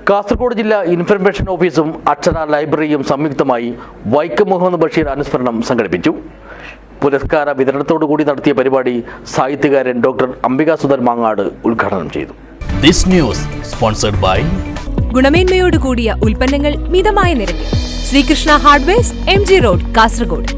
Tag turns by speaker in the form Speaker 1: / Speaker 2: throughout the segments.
Speaker 1: കാസർഗോഡ് ജില്ലാ ഇൻഫർമേഷൻ ഓഫീസും അക്ഷര ലൈബ്രറിയും സംയുക്തമായി വൈക്കം മുഹമ്മദ് ബഷീർ അനുസ്മരണം സംഘടിപ്പിച്ചു. പുരസ്കാര വിതരണത്തോടുകൂടി നടത്തിയ പരിപാടി സാഹിത്യകാരൻ ഡോക്ടർ അംബികാസുധൻ മാങ്ങാട് ഉദ്ഘാടനം ചെയ്തു.
Speaker 2: This news sponsored by
Speaker 3: ഗുണമേന്മയോട് കൂടിയ ഉൽപ്പന്നങ്ങൾ മിതമായ നിരക്കിൽ Sreekrishna hardwares MG road Kasaragod.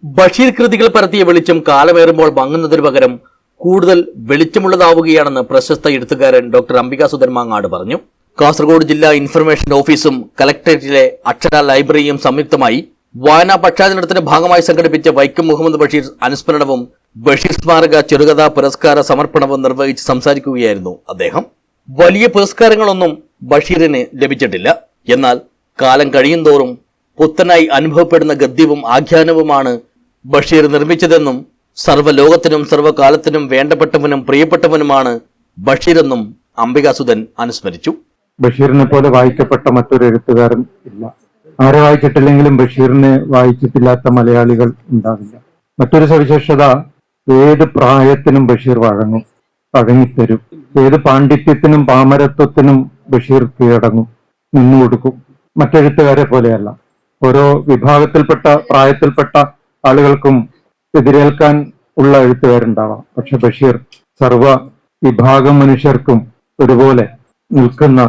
Speaker 1: Basheer കൃതികൾ പരത്തിയ വെളിച്ചം കാലമേറുമ്പോൾ മങ്ങുന്നതിനു പകരം കൂടുതൽ വെളിച്ചമുള്ളതാവുകയാണെന്ന് പ്രശസ്ത എഴുത്തുകാരൻ ഡോക്ടർ അംബികാസുധൻ മാങ്ങാട് പറഞ്ഞു. കാസർഗോഡ് ജില്ലാ ഇൻഫർമേഷൻ ഓഫീസും കലക്ടറേറ്റിലെ അക്ഷര ലൈബ്രറിയും സംയുക്തമായി വായനാ പക്ഷാചരണത്തിന്റെ ഭാഗമായി സംഘടിപ്പിച്ച വൈക്കം മുഹമ്മദ് ബഷീർ അനുസ്മരണവും ബഷീർ സ്മാരക ചെറുകഥാ പുരസ്കാര സമർപ്പണവും നിർവഹിച്ച് സംസാരിക്കുകയായിരുന്നു അദ്ദേഹം. വലിയ പുരസ്കാരങ്ങളൊന്നും ബഷീറിന് ലഭിച്ചിട്ടില്ല. എന്നാൽ കാലം കഴിയുന്തോറും പുത്തനായി അനുഭവപ്പെടുന്ന ഗദ്യവും ആഖ്യാനവുമാണ് ബഷീർ നിർമ്മിച്ചതെന്നും സർവ്വലോകത്തിനും സർവ്വകാലത്തിനും വേണ്ടപ്പെട്ടവനും പ്രിയപ്പെട്ടവനുമാണ് ബഷീറെന്നും അംബികാസുധൻ അനുസ്മരിച്ചു.
Speaker 4: ബഷീറിനെ പോലെ വായിക്കപ്പെട്ട മറ്റൊരു എഴുത്തുകാരൻ ഇല്ല. ആരെ വായിച്ചിട്ടില്ലെങ്കിലും ബഷീറിനെ വായിച്ചിട്ടില്ലാത്ത മലയാളികൾ ഉണ്ടാവില്ല. മറ്റൊരു സവിശേഷത, ഏത് പ്രായത്തിനും ബഷീർ വഴങ്ങിത്തരും. ഏത് പാണ്ഡിത്യത്തിനും പാമരത്വത്തിനും ബഷീർ കീഴടങ്ങും, നിന്നുകൊടുക്കും. മറ്റെഴുത്തുകാരെ പോലെയല്ല. ഓരോ വിഭാഗത്തിൽപ്പെട്ട പ്രായത്തിൽപ്പെട്ട ആളുകൾക്കും എതിരേൽക്കാൻ ഉള്ള എഴുത്തുകാരുണ്ടാവാം. പക്ഷെ ബഷീർ സർവ വിഭാഗം മനുഷ്യർക്കും ഒരുപോലെ നിൽക്കുന്ന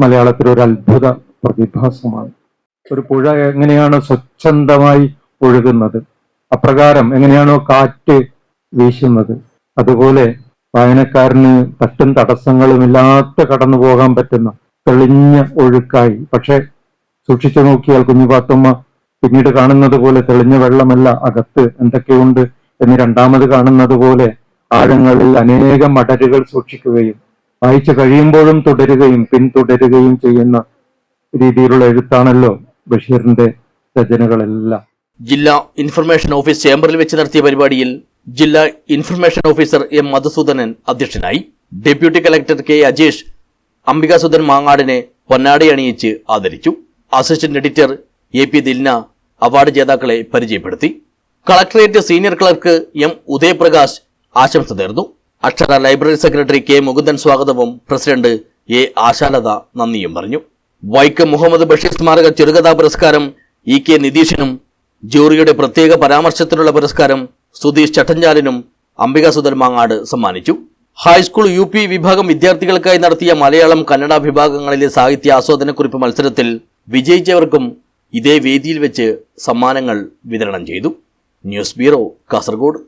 Speaker 4: മലയാളത്തിൽ ഒരു അത്ഭുത പ്രതിഭാസമാണ്. ഒരു പുഴ എങ്ങനെയാണോ സ്വച്ഛന്തമായി ഒഴുകുന്നത്, അപ്രകാരം എങ്ങനെയാണോ കാറ്റ് വീശുന്നത്, അതുപോലെ വായനക്കാരന് തട്ടും തടസ്സങ്ങളും ഇല്ലാതെ കടന്നു പോകാൻ പറ്റുന്ന തെളിഞ്ഞ ഒഴുക്കായി. പക്ഷെ സൂക്ഷിച്ചു നോക്കിയാൽ കുഞ്ഞുപാത്തുമ്മ പിന്നീട് കാണുന്നത് പോലെ തെളിഞ്ഞ വെള്ളമല്ല, അകത്ത് എന്തൊക്കെയുണ്ട് എന്ന് രണ്ടാമത് കാണുന്നത് പോലെ ആഴങ്ങളിൽ അനേകം അടരുകൾ സൂക്ഷിക്കുകയും വായിച്ചു കഴിയുമ്പോഴും തുടരുകയും പിന്തുടരുകയും ചെയ്യുന്ന രീതിയിലുള്ള എഴുത്താണല്ലോ ബഷീറിന്റെ രചനകളെല്ലാം.
Speaker 1: ജില്ലാ ഇൻഫർമേഷൻ ഓഫീസ് ചേംബറിൽ വെച്ച് നടത്തിയ പരിപാടിയിൽ ജില്ലാ ഇൻഫർമേഷൻ ഓഫീസർ M. മധുസൂദനൻ അധ്യക്ഷനായി. Deputy collector K. Ajesh Ambikasudhan മാങ്ങാടിനെ പൊന്നാടി അണിയിച്ച് ആദരിച്ചു. Assistant editor AP. Dilna award ജേതാക്കളെ പരിചയപ്പെടുത്തി. Collectorate senior clerk M. Udayaprakash ആശംസ നേർന്നു. അക്ഷര ലൈബ്രറി സെക്രട്ടറി K. മുകുന്ദൻ സ്വാഗതവും പ്രസിഡന്റ് A. ആശാലത നന്ദിയും പറഞ്ഞു. വൈക്കം മുഹമ്മദ് ബഷീർ സ്മാരക ചെറുകഥാ പുരസ്കാരം EK. നിതീഷിനും ജൂറിയുടെ പ്രത്യേക പരാമർശത്തിനുള്ള പുരസ്കാരം സുധീഷ് ചട്ടഞ്ചാലിനും അംബികാസുധൻ മാങ്ങാട് സമ്മാനിച്ചു. ഹൈസ്കൂൾ UP വിഭാഗം വിദ്യാർത്ഥികൾക്കായി നടത്തിയ മലയാളം കന്നഡ വിഭാഗങ്ങളിലെ സാഹിത്യ ആസ്വാദനക്കുറിപ്പ് മത്സരത്തിൽ വിജയിച്ചവർക്കും ഇതേ വേദിയിൽ വെച്ച് സമ്മാനങ്ങൾ വിതരണം ചെയ്തു. News bureau, Kasaragod.